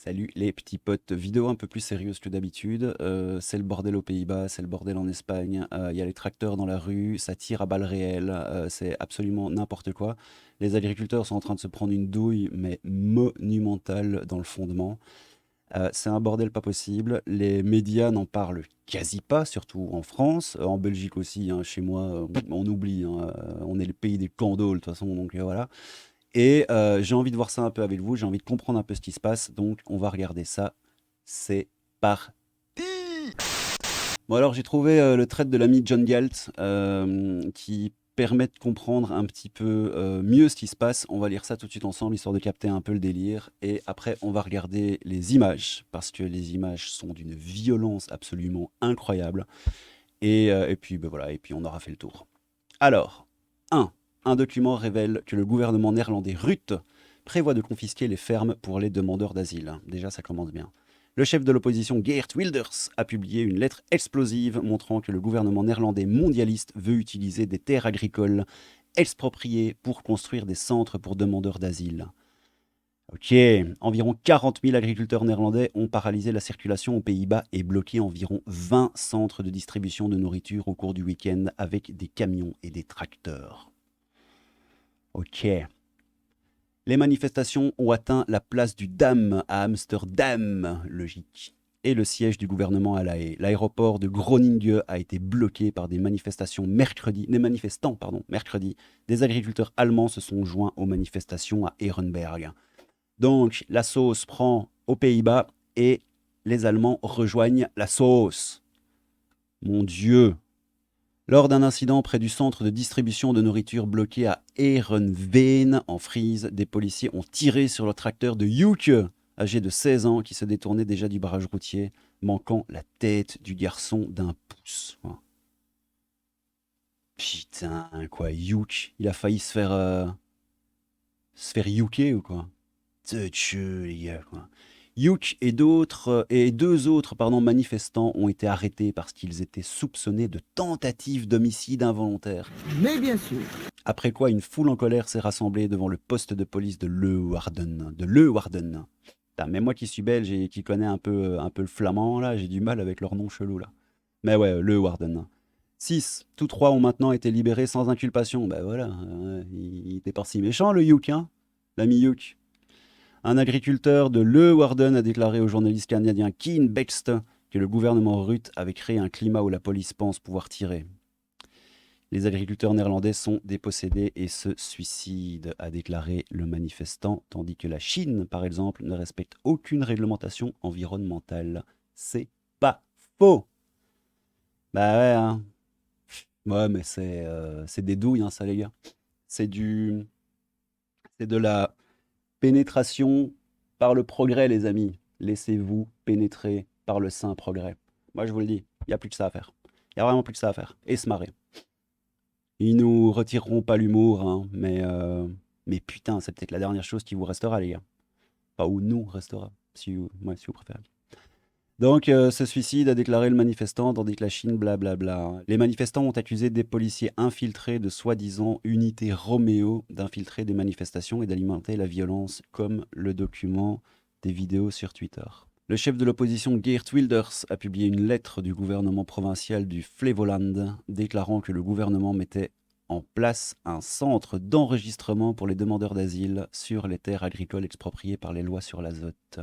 Salut les petits potes, vidéo un peu plus sérieuse que d'habitude. C'est le bordel aux Pays-Bas, c'est le bordel en Espagne. Il y a les tracteurs dans la rue, ça tire à balles réelles, c'est absolument n'importe quoi. Les agriculteurs sont en train de se prendre une douille, mais monumentale dans le fondement. C'est un bordel pas possible. Les médias n'en parlent quasi pas, surtout en France, en Belgique aussi, hein, chez moi, on oublie, hein, on est le pays des candoles de toute façon, donc voilà. Et j'ai envie de voir ça un peu avec vous, j'ai envie de comprendre un peu ce qui se passe, donc on va regarder ça. C'est parti. Bon alors j'ai trouvé le thread de l'ami John Galt qui permet de comprendre un petit peu mieux ce qui se passe. On va lire ça tout de suite ensemble, histoire de capter un peu le délire. Et après on va regarder les images, parce que les images sont d'une violence absolument incroyable. Et puis ben voilà, et puis on aura fait le tour. Alors, 1. Un document révèle que le gouvernement néerlandais Rutte prévoit de confisquer les fermes pour les demandeurs d'asile. Déjà, ça commence bien. Le chef de l'opposition Geert Wilders a publié une lettre explosive montrant que le gouvernement néerlandais mondialiste veut utiliser des terres agricoles expropriées pour construire des centres pour demandeurs d'asile. Ok, environ 40 000 agriculteurs néerlandais ont paralysé la circulation aux Pays-Bas et bloqué environ 20 centres de distribution de nourriture au cours du week-end avec des camions et des tracteurs. Ok. Les manifestations ont atteint la place du Dam à Amsterdam, logique, et le siège du gouvernement à La Haye. L'aéroport de Groningen a été bloqué par des manifestants mercredi. Des agriculteurs allemands se sont joints aux manifestations à Ehrenberg. Donc la sauce prend aux Pays-Bas et les Allemands rejoignent la sauce. Mon Dieu. Lors d'un incident près du centre de distribution de nourriture bloqué à Heerenveen, en Frise, des policiers ont tiré sur le tracteur de Houke, âgé de 16 ans, qui se détournait déjà du barrage routier, manquant la tête du garçon d'un pouce. Putain, quoi, Houke, il a failli se faire Houker ou quoi? Tcheu, les gars, quoi. Hugh et deux autres manifestants ont été arrêtés parce qu'ils étaient soupçonnés de tentative d'homicide involontaire. Mais bien sûr. Après quoi, une foule en colère s'est rassemblée devant le poste de police de Leeuwarden. Putain, mais moi qui suis belge et qui connais un peu le flamand, là, j'ai du mal avec leur nom chelou, là. Mais ouais, Leeuwarden. 6. Tous trois ont maintenant été libérés sans inculpation. Bah voilà, il était pas si méchant, le Hugh, hein, l'ami Hugh. Un agriculteur de Leeuwarden a déclaré au journaliste canadien Keen Bext que le gouvernement Rutte avait créé un climat où la police pense pouvoir tirer. Les agriculteurs néerlandais sont dépossédés et se suicident, a déclaré le manifestant, tandis que la Chine, par exemple, ne respecte aucune réglementation environnementale. C'est pas faux. Bah ouais, hein. Ouais, mais c'est des douilles, hein, ça, les gars. C'est c'est de la pénétration par le progrès, les amis. Laissez-vous pénétrer par le saint progrès. Moi, je vous le dis, il n'y a plus que ça à faire. Il n'y a vraiment plus que ça à faire. Et se marrer. Ils nous retireront pas l'humour, hein, mais putain, c'est peut-être la dernière chose qui vous restera, les gars. Enfin, ou nous restera, si vous préférez. Donc, ce suicide a déclaré le manifestant, tandis que la Chine, blablabla. Hein. Les manifestants ont accusé des policiers infiltrés de soi-disant unités Roméo d'infiltrer des manifestations et d'alimenter la violence, comme le document des vidéos sur Twitter. Le chef de l'opposition Geert Wilders a publié une lettre du gouvernement provincial du Flevoland déclarant que le gouvernement mettait en place un centre d'enregistrement pour les demandeurs d'asile sur les terres agricoles expropriées par les lois sur l'azote.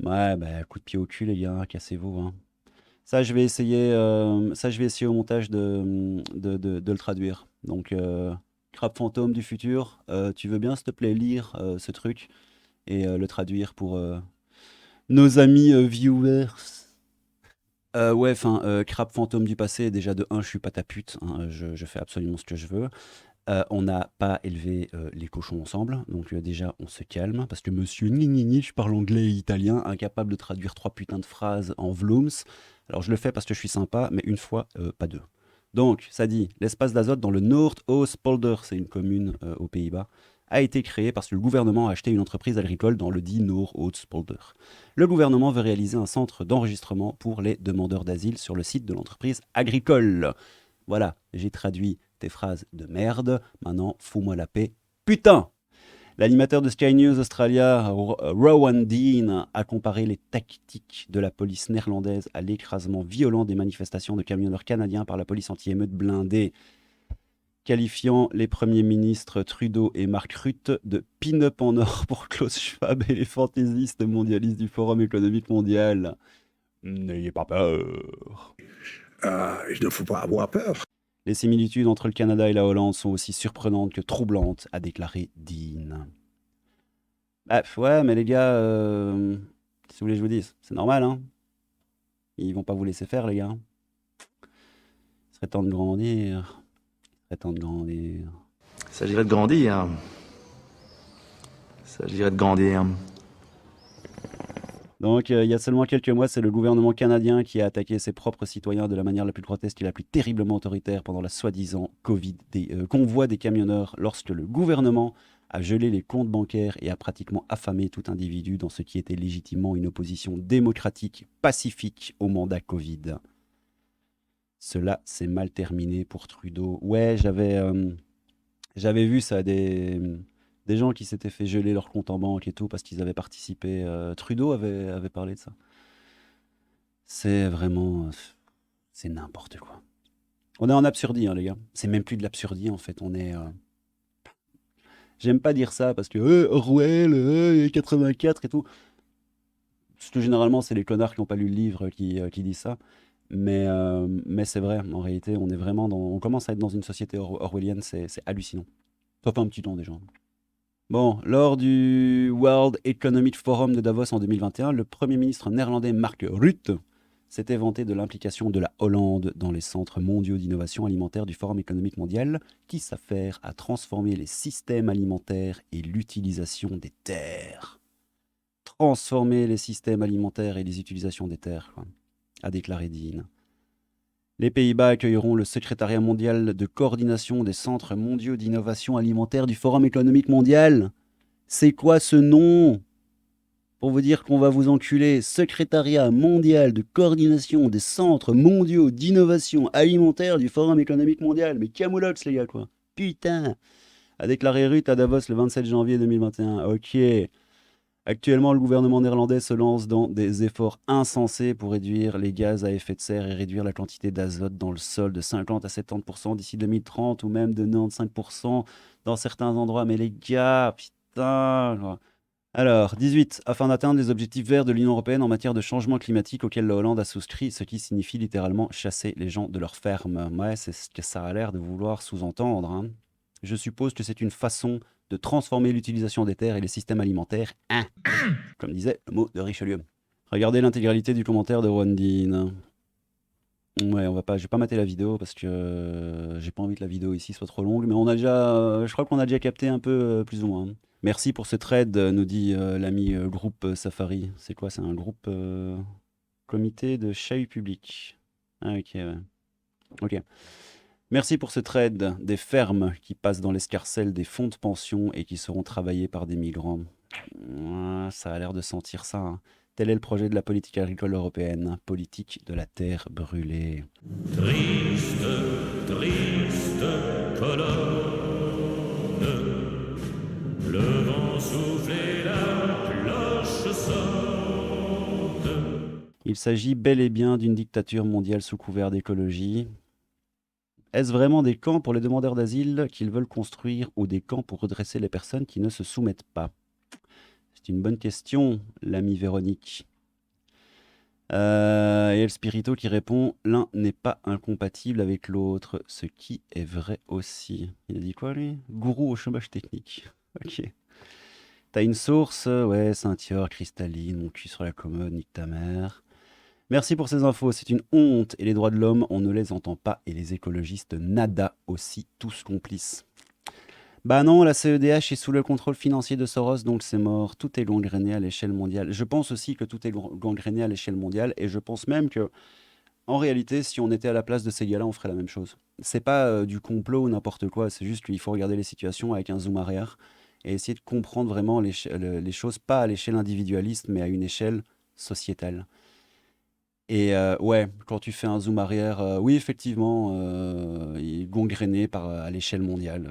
Ouais, bah, coup de pied au cul, les gars, cassez-vous, hein. Ça, je vais essayer au montage de le traduire. Donc, Crabe fantôme du futur, tu veux bien, s'il te plaît, lire ce truc et le traduire pour nos amis viewers. Ouais, enfin, Crabe fantôme du passé, déjà de un, je suis pas ta pute, hein, je fais absolument ce que je veux. On n'a pas élevé les cochons ensemble, donc déjà on se calme, parce que monsieur Nini, je parle anglais et italien, incapable de traduire 3 putains de phrases en vlooms. Alors je le fais parce que je suis sympa, mais une fois, pas deux. Donc, ça dit, l'espace d'azote dans le Noord-Oostpolder, c'est une commune aux Pays-Bas, a été créé parce que le gouvernement a acheté une entreprise agricole dans le dit Noord-Oostpolder. Le gouvernement veut réaliser un centre d'enregistrement pour les demandeurs d'asile sur le site de l'entreprise agricole. Voilà, j'ai traduit tes phrases de merde. Maintenant, fous-moi la paix. Putain! L'animateur de Sky News Australia, Rowan Dean, a comparé les tactiques de la police néerlandaise à l'écrasement violent des manifestations de camionneurs canadiens par la police anti-émeute blindée, qualifiant les premiers ministres Trudeau et Mark Rutte de pin-up en or pour Klaus Schwab et les fantaisistes mondialistes du Forum économique mondial. N'ayez pas peur. Il ne faut pas avoir peur. Les similitudes entre le Canada et la Hollande sont aussi surprenantes que troublantes, a déclaré Dean. Bref, ouais, mais les gars, si vous voulez que je vous dise, c'est normal, hein. Ils vont pas vous laisser faire, les gars. Il serait temps de grandir. Il serait temps de grandir. Il s'agirait de grandir. Il s'agirait de grandir. Donc, il y a seulement quelques mois, c'est le gouvernement canadien qui a attaqué ses propres citoyens de la manière la plus grotesque et la plus terriblement autoritaire pendant la soi-disant convoi des camionneurs, lorsque le gouvernement a gelé les comptes bancaires et a pratiquement affamé tout individu dans ce qui était légitimement une opposition démocratique, pacifique au mandat Covid. Cela s'est mal terminé pour Trudeau. Ouais, j'avais vu ça, des gens qui s'étaient fait geler leur compte en banque et tout parce qu'ils avaient participé. Trudeau avait parlé de ça. C'est vraiment... c'est n'importe quoi. On est en absurdie, hein, les gars. C'est même plus de l'absurdie, en fait. On est... J'aime pas dire ça parce que Orwell, 84 et tout. Parce que généralement, c'est les connards qui n'ont pas lu le livre qui disent ça. Mais c'est vrai, en réalité, on est vraiment dans... On commence à être dans une société orwellienne, c'est hallucinant. Ça fait un petit temps déjà. Bon, lors du World Economic Forum de Davos en 2021, le Premier ministre néerlandais Mark Rutte s'était vanté de l'implication de la Hollande dans les centres mondiaux d'innovation alimentaire du Forum économique mondial, qui s'affaire à transformer les systèmes alimentaires et l'utilisation des terres. Transformer les systèmes alimentaires et les utilisations des terres, quoi, a déclaré Dean. Les Pays-Bas accueilleront le secrétariat mondial de coordination des centres mondiaux d'innovation alimentaire du Forum économique mondial. C'est quoi ce nom? Pour vous dire qu'on va vous enculer. Secrétariat mondial de coordination des centres mondiaux d'innovation alimentaire du Forum économique mondial. Mais camoulox, les gars, quoi. Putain. A déclaré Rutte à Davos le 27 janvier 2021. Ok. Actuellement, le gouvernement néerlandais se lance dans des efforts insensés pour réduire les gaz à effet de serre et réduire la quantité d'azote dans le sol de 50 à 70% d'ici 2030 ou même de 95% dans certains endroits. Mais les gars, putain. Alors, 18. Afin d'atteindre les objectifs verts de l'Union européenne en matière de changement climatique auxquels la Hollande a souscrit, ce qui signifie littéralement chasser les gens de leurs fermes. Ouais, c'est ce que ça a l'air de vouloir sous-entendre, hein. Je suppose que c'est une façon de transformer l'utilisation des terres et les systèmes alimentaires, hein, comme disait le mot de Richelieu. Regardez l'intégralité du commentaire de Rwandine. Ouais, je vais pas mater la vidéo parce que j'ai pas envie que la vidéo ici soit trop longue, mais je crois qu'on a déjà capté un peu plus ou moins. Merci pour ce trade, nous dit l'ami groupe Safari. C'est quoi? C'est un groupe comité de chahut public. Ah ok, ouais. Ok. Merci pour ce trade des fermes qui passent dans l'escarcelle des fonds de pension et qui seront travaillées par des migrants. Ça a l'air de sentir ça, hein. Tel est le projet de la politique agricole européenne, politique de la terre brûlée. Triste, triste colonne, le vent souffle et la cloche sonne. Il s'agit bel et bien d'une dictature mondiale sous couvert d'écologie. Est-ce vraiment des camps pour les demandeurs d'asile qu'ils veulent construire ou des camps pour redresser les personnes qui ne se soumettent pas? C'est une bonne question, l'ami Véronique. Et El Spirito qui répond « L'un n'est pas incompatible avec l'autre, ce qui est vrai aussi. » Il a dit quoi, lui? Gourou au chômage technique. Ok. T'as une source? Ouais, Saint-Yor, cristalline, mon cul sur la commode, nique ta mère. Merci pour ces infos, c'est une honte. Et les droits de l'homme, on ne les entend pas. Et les écologistes, nada aussi, tous complices. Bah non, la CEDH est sous le contrôle financier de Soros, donc c'est mort. Tout est gangréné à l'échelle mondiale. Je pense aussi que tout est gangréné à l'échelle mondiale. Et je pense même que, en réalité, si on était à la place de ces gars-là, on ferait la même chose. C'est pas du complot ou n'importe quoi. C'est juste qu'il faut regarder les situations avec un zoom arrière et essayer de comprendre vraiment les choses, pas à l'échelle individualiste, mais à une échelle sociétale. Et ouais, quand tu fais un zoom arrière, oui, effectivement, il est gangréné à l'échelle mondiale.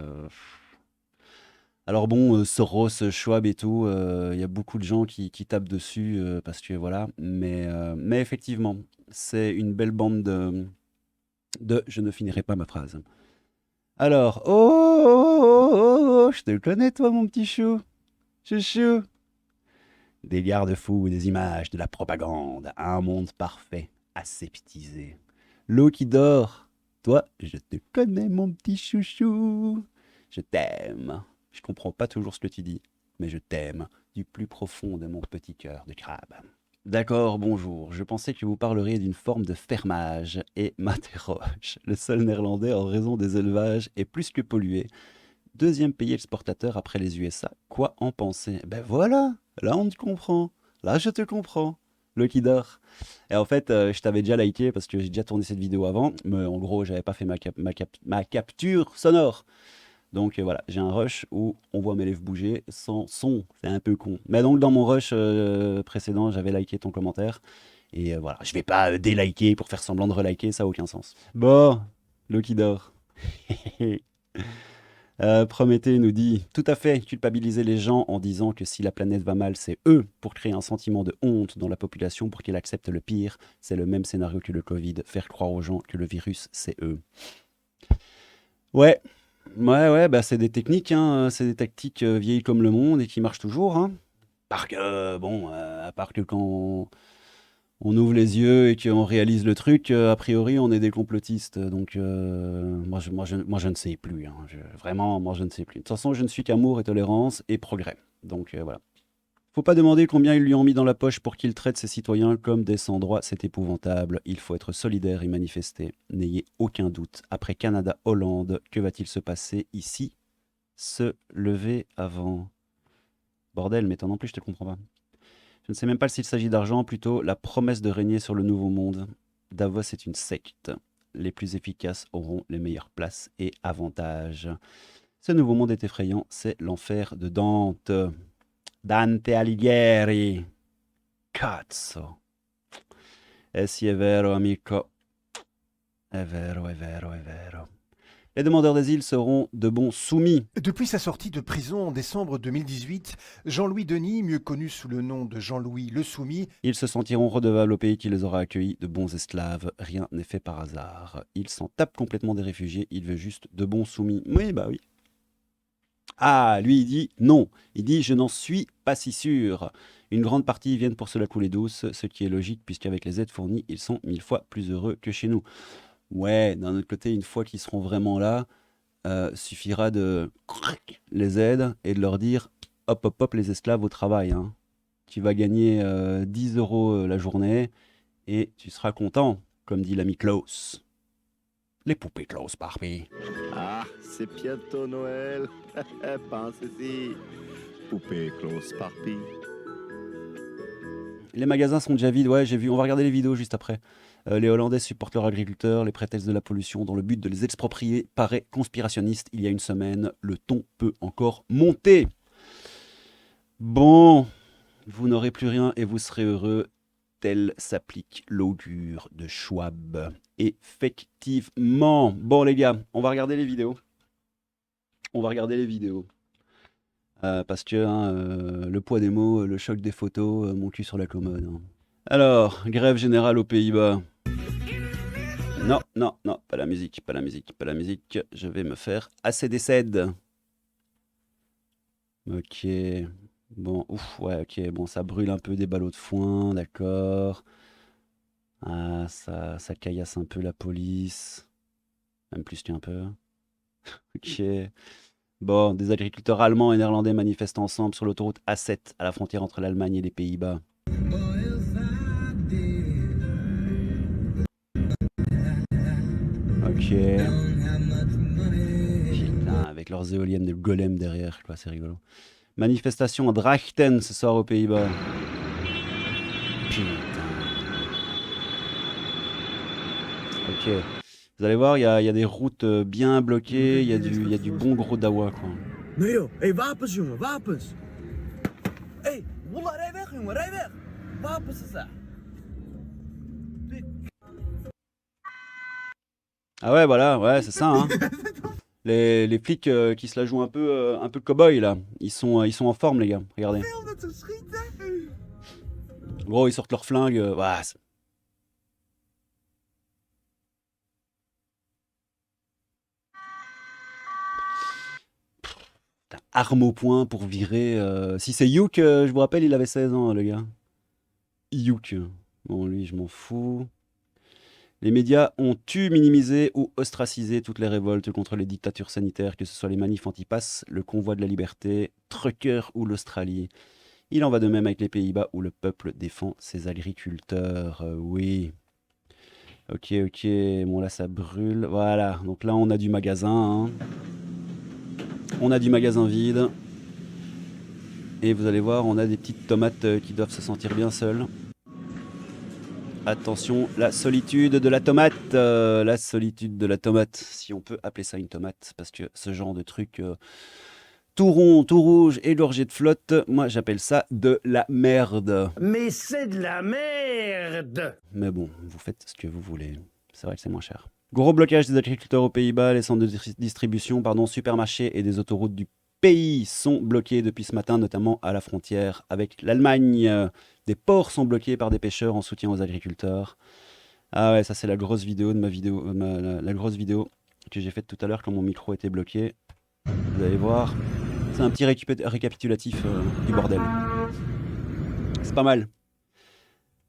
Alors bon, Soros, Schwab et tout, il y a beaucoup de gens qui tapent dessus, parce que voilà, mais effectivement, c'est une belle bande je ne finirai pas ma phrase. Alors, oh, je te le connais toi mon petit chou, chouchou. Des garde-fous, des images, de la propagande, un monde parfait, aseptisé. L'eau qui dort. Toi, je te connais, mon petit chouchou. Je t'aime. Je comprends pas toujours ce que tu dis, mais je t'aime du plus profond de mon petit cœur de crabe. D'accord, bonjour. Je pensais que vous parleriez d'une forme de fermage et m'interroge. Le sol néerlandais, en raison des élevages, est plus que pollué. Deuxième pays exportateur après les USA. Quoi en penser? Ben voilà, là on te comprend. Là je te comprends. Le qui dort. Et en fait, je t'avais déjà liké parce que j'ai déjà tourné cette vidéo avant, mais en gros, j'avais pas fait ma capture sonore. Donc voilà, j'ai un rush où on voit mes lèvres bouger sans son. C'est un peu con. Mais donc dans mon rush précédent, j'avais liké ton commentaire. Et voilà, je vais pas déliker pour faire semblant de reliker, ça a aucun sens. Bon, le qui dort. Prométhée nous dit tout à fait culpabiliser les gens en disant que si la planète va mal, c'est eux pour créer un sentiment de honte dans la population pour qu'ils acceptent le pire. C'est le même scénario que le Covid, faire croire aux gens que le virus, c'est eux. Ouais, bah c'est des techniques, hein, c'est des tactiques vieilles comme le monde et qui marchent toujours. Hein. À part que quand on ouvre les yeux et qu'on réalise le truc, a priori, on est des complotistes. Donc, moi, je ne sais plus. Hein. Vraiment, moi, je ne sais plus. De toute façon, je ne suis qu'amour et tolérance et progrès. Donc, voilà. Faut pas demander combien ils lui ont mis dans la poche pour qu'il traite ses citoyens comme des sans-droits. C'est épouvantable. Il faut être solidaire et manifester. N'ayez aucun doute. Après Canada-Hollande, que va-t-il se passer ici? Se lever avant. Bordel, mais toi non plus, je te comprends pas. Je ne sais même pas s'il s'agit d'argent, plutôt la promesse de régner sur le nouveau monde. Davos est une secte. Les plus efficaces auront les meilleures places et avantages. Ce nouveau monde est effrayant, c'est l'enfer de Dante. Dante Alighieri. Cazzo. Eh sì, è vero, amico. È vero, è vero, è vero. Les demandeurs d'asile seront de bons soumis. Depuis sa sortie de prison en décembre 2018, Jean-Louis Denis, mieux connu sous le nom de Jean-Louis le Soumis, Ils se sentiront redevables au pays qui les aura accueillis de bons esclaves. Rien n'est fait par hasard. Il s'en tape complètement des réfugiés. Il veut juste de bons soumis. Oui, bah oui. Ah, lui, il dit non. Il dit je n'en suis pas si sûr. Une grande partie viennent pour se la couler douce, ce qui est logique puisqu'avec les aides fournies, ils sont 1000 fois plus heureux que chez nous. Ouais, d'un autre côté, une fois qu'ils seront vraiment là, suffira de les aides et de leur dire hop, hop, hop, les esclaves au travail. Hein. Tu vas gagner 10 € la journée et tu seras content, comme dit l'ami Klaus. Les poupées Klaus, Barbie. Ah, c'est bientôt Noël. Pensez-y. Poupée Klaus Barbie. Les magasins sont déjà vides, ouais, j'ai vu. On va regarder les vidéos juste après. Les Hollandais supportent leurs agriculteurs, les prétextes de la pollution dans le but de les exproprier paraît conspirationniste. Il y a une semaine, le ton peut encore monter. Bon, vous n'aurez plus rien et vous serez heureux. Tel s'applique l'augure de Schwab. Effectivement. Bon les gars, on va regarder les vidéos. Parce que le poids des mots, le choc des photos, mon cul sur la commode. Hein. Alors, grève générale aux Pays-Bas. Non, pas la musique. Je vais me faire ACDC. Ok. Bon, ok. Bon, ça brûle un peu des ballots de foin, d'accord. Ah, ça caillasse un peu la police. Même plus qu'un peu. Ok. Bon, des agriculteurs allemands et néerlandais manifestent ensemble sur l'autoroute A7 à la frontière entre l'Allemagne et les Pays-Bas. Ok. Putain, avec leurs éoliennes de golem derrière, quoi, c'est rigolo. Manifestation à Drachten ce soir aux Pays-Bas. Putain. Ok. Vous allez voir, il y a des routes bien bloquées, il y a du bon gros dawa, quoi. Nee joh, hey, wapens jongen, wapens! Hey, wallah, rij weg jongen, rij weg! Wapens is dat! Ah ouais, voilà, ouais, c'est ça, hein. Les flics qui se la jouent un peu cow-boy là, ils sont en forme les gars, regardez. Gros, ils sortent leurs flingues. Ouah, putain, arme au poing pour virer. Si c'est Youk, je vous rappelle, il avait 16 ans, le gars. Youk. Bon, lui, je m'en fous. Les médias ont minimisé ou ostracisé toutes les révoltes contre les dictatures sanitaires, que ce soit les manifs anti-pass, le convoi de la liberté, Trucker ou l'Australie. Il en va de même avec les Pays-Bas où le peuple défend ses agriculteurs. Oui. Ok, bon là ça brûle. Voilà, donc là on a du magasin. Hein. On a du magasin vide. Et vous allez voir, on a des petites tomates qui doivent se sentir bien seules. Attention, la solitude de la tomate. La solitude de la tomate, si on peut appeler ça une tomate. Parce que ce genre de truc tout rond, tout rouge et gorgé de flotte, moi j'appelle ça de la merde. Mais c'est de la merde. Mais bon, vous faites ce que vous voulez. C'est vrai que c'est moins cher. Gros blocage des agriculteurs aux Pays-Bas, les centres de distribution, supermarchés et des autoroutes du pays sont bloqués depuis ce matin, notamment à la frontière avec l'Allemagne. Des ports sont bloqués par des pêcheurs en soutien aux agriculteurs. Ah ouais, ça c'est la grosse vidéo de ma vidéo, la grosse vidéo que j'ai faite tout à l'heure quand mon micro était bloqué. Vous allez voir, c'est un petit récapitulatif du bordel. C'est pas mal.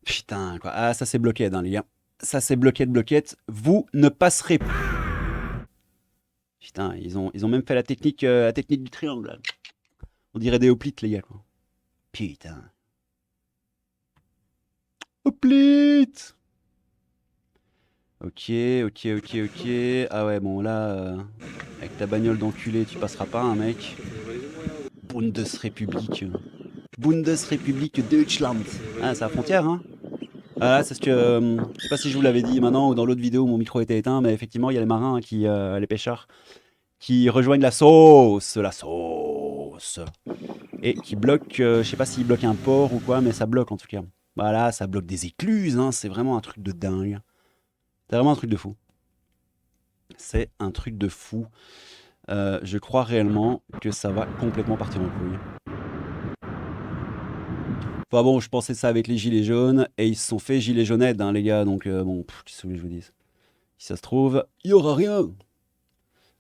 Putain, quoi. Ah, ça c'est bloqué, hein, les gars. Ça c'est bloquette. Vous ne passerez plus. Putain, ils ont même fait la technique du triangle. Là. On dirait des hoplites, les gars, quoi. Putain. Hoplites. Ok. Ah ouais, bon, là, avec ta bagnole d'enculé, tu passeras pas, hein, mec. Bundesrepublik Deutschland. Ah, c'est la frontière, hein. Ah là, c'est ce que... je sais pas si je vous l'avais dit maintenant ou dans l'autre vidéo où mon micro était éteint, mais effectivement, il y a les marins, les pêcheurs, qui rejoignent la sauce. Et qui bloquent, je sais pas s'ils bloquent un port ou quoi, mais ça bloque en tout cas. Voilà, ça bloque des écluses, hein, c'est vraiment un truc de dingue. C'est vraiment un truc de fou. C'est un truc de fou. Je crois réellement que ça va complètement partir en couille. Enfin bon, je pensais ça avec les gilets jaunes, et ils se sont fait gilets jaunettes, hein, les gars, donc bon, qu'est-ce que je vous dis. Si ça se trouve, il y aura rien.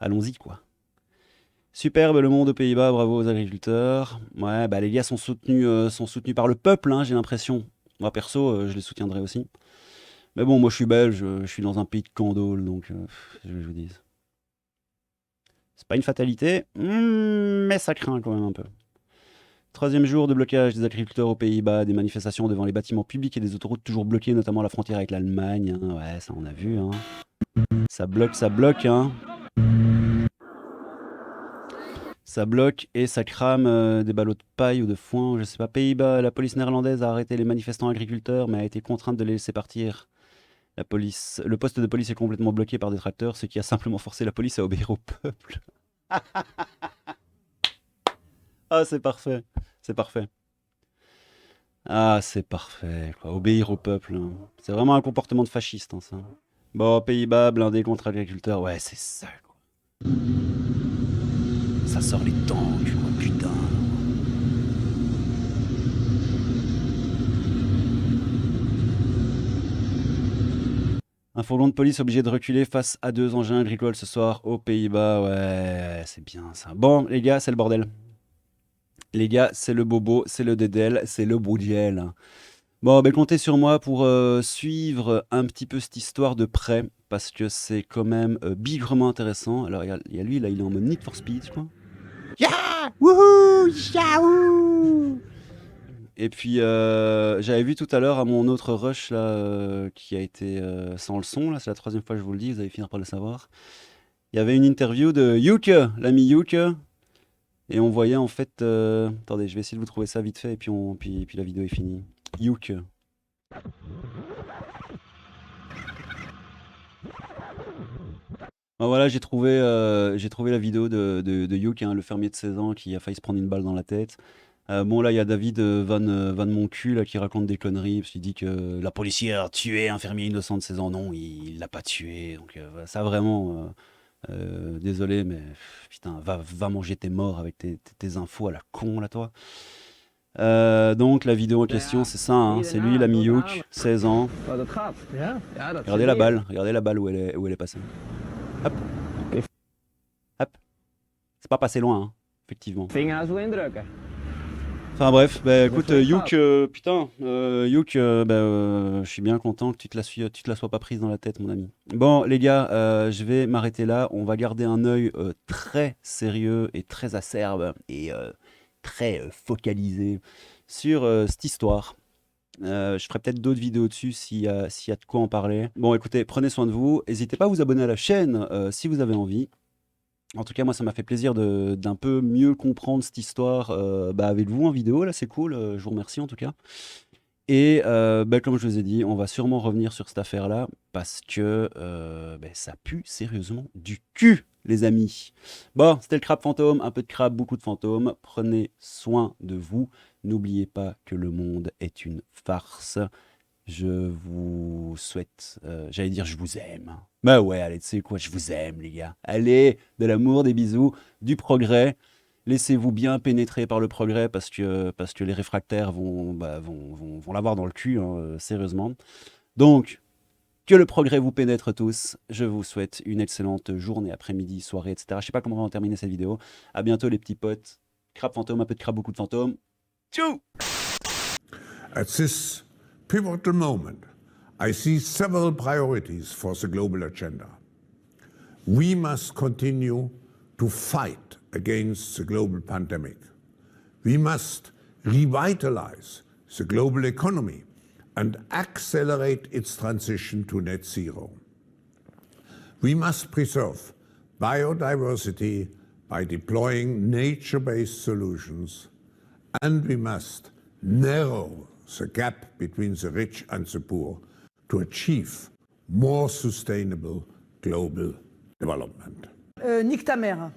Allons-y, quoi. Superbe le monde aux Pays-Bas, bravo aux agriculteurs. Ouais, bah les gars sont soutenus par le peuple, hein, j'ai l'impression. Moi, perso, je les soutiendrai aussi. Mais bon, moi je suis belge, je suis dans un pays de candoles, donc je vous dis. C'est pas une fatalité, mais ça craint quand même un peu. 3e jour de blocage des agriculteurs aux Pays-Bas, des manifestations devant les bâtiments publics et des autoroutes toujours bloquées, notamment à la frontière avec l'Allemagne. Hein. Ouais, ça on a vu. Hein. Ça bloque. Hein. Ça bloque et ça crame des ballots de paille ou de foin. Je sais pas. Pays-Bas, la police néerlandaise a arrêté les manifestants agriculteurs, mais a été contrainte de les laisser partir. Le poste de police est complètement bloqué par des tracteurs, ce qui a simplement forcé la police à obéir au peuple. Ah, c'est parfait. C'est parfait. Ah, c'est parfait, quoi. Obéir au peuple. Hein. C'est vraiment un comportement de fasciste, hein, ça. Bon, Pays-Bas, blindés contre agriculteurs. Ouais, c'est ça, quoi. Ça sort les tanks, quoi. Putain. Un fourgon de police obligé de reculer face à 2 engins agricoles ce soir aux Pays-Bas. Ouais, c'est bien ça. Bon, les gars, c'est le bordel. Les gars, c'est le bobo, c'est le dédel, c'est le boudiel. Bon, ben comptez sur moi pour suivre un petit peu cette histoire de près, parce que c'est quand même bigrement intéressant. Alors, il y a lui, là, il est en mode Need for Speed, je crois. Yeah! Wouhou! Yahoo! Et puis, j'avais vu tout à l'heure à mon autre rush, là, qui a été sans le son, là, c'est la 3e fois que je vous le dis, vous allez finir par le savoir. Il y avait une interview de Youk, l'ami Youk. Et on voyait en fait... attendez, je vais essayer de vous trouver ça vite fait et puis la vidéo est finie. Youk. Ben voilà, j'ai trouvé la vidéo de Youk, hein, le fermier de 16 ans qui a failli se prendre une balle dans la tête. Bon là, il y a David Van Moncul là, qui raconte des conneries parce qu'il dit que la policière a tué un fermier innocent de 16 ans. Non, il l'a pas tué. Donc ça vraiment... Désolé, mais putain, va manger tes morts avec tes infos à la con, là, toi. Donc, la vidéo en question, c'est ça, hein, c'est lui, l'ami Youk, 16 ans. Regardez la balle où elle est passée. Hop. Hop. C'est pas passé loin, hein, effectivement. Enfin bref, bah écoute, Youk, putain, Youk, je suis bien content que tu te la sois pas prise dans la tête, mon ami. Bon, les gars, je vais m'arrêter là. On va garder un œil très sérieux et très acerbe et très focalisé sur cette histoire. Je ferai peut-être d'autres vidéos dessus s'il y a de quoi en parler. Bon, écoutez, prenez soin de vous. N'hésitez pas à vous abonner à la chaîne si vous avez envie. En tout cas, moi, ça m'a fait plaisir d'un peu mieux comprendre cette histoire avec vous en vidéo. Là, c'est cool. Je vous remercie en tout cas. Et comme je vous ai dit, on va sûrement revenir sur cette affaire-là parce que ça pue sérieusement du cul, les amis. Bon, c'était le crabe fantôme. Un peu de crabe, beaucoup de fantômes. Prenez soin de vous. N'oubliez pas que le monde est une farce. Je vous souhaite, j'allais dire je vous aime. Bah ouais, allez, tu sais quoi, je vous aime les gars. Allez, de l'amour, des bisous, du progrès. Laissez-vous bien pénétrer par le progrès parce que les réfractaires vont l'avoir dans le cul, hein, sérieusement. Donc, que le progrès vous pénètre tous. Je vous souhaite une excellente journée, après-midi, soirée, etc. Je sais pas comment on va en terminer cette vidéo. À bientôt les petits potes. Crabe fantôme, un peu de crabe, beaucoup de fantômes. Tchou! At this pivotal moment, I see several priorities for the global agenda. We must continue to fight against the global pandemic. We must revitalize the global economy and accelerate its transition to net zero. We must preserve biodiversity by deploying nature-based solutions, and we must narrow the gap between the rich and the poor to achieve more sustainable global development. Nique ta mère.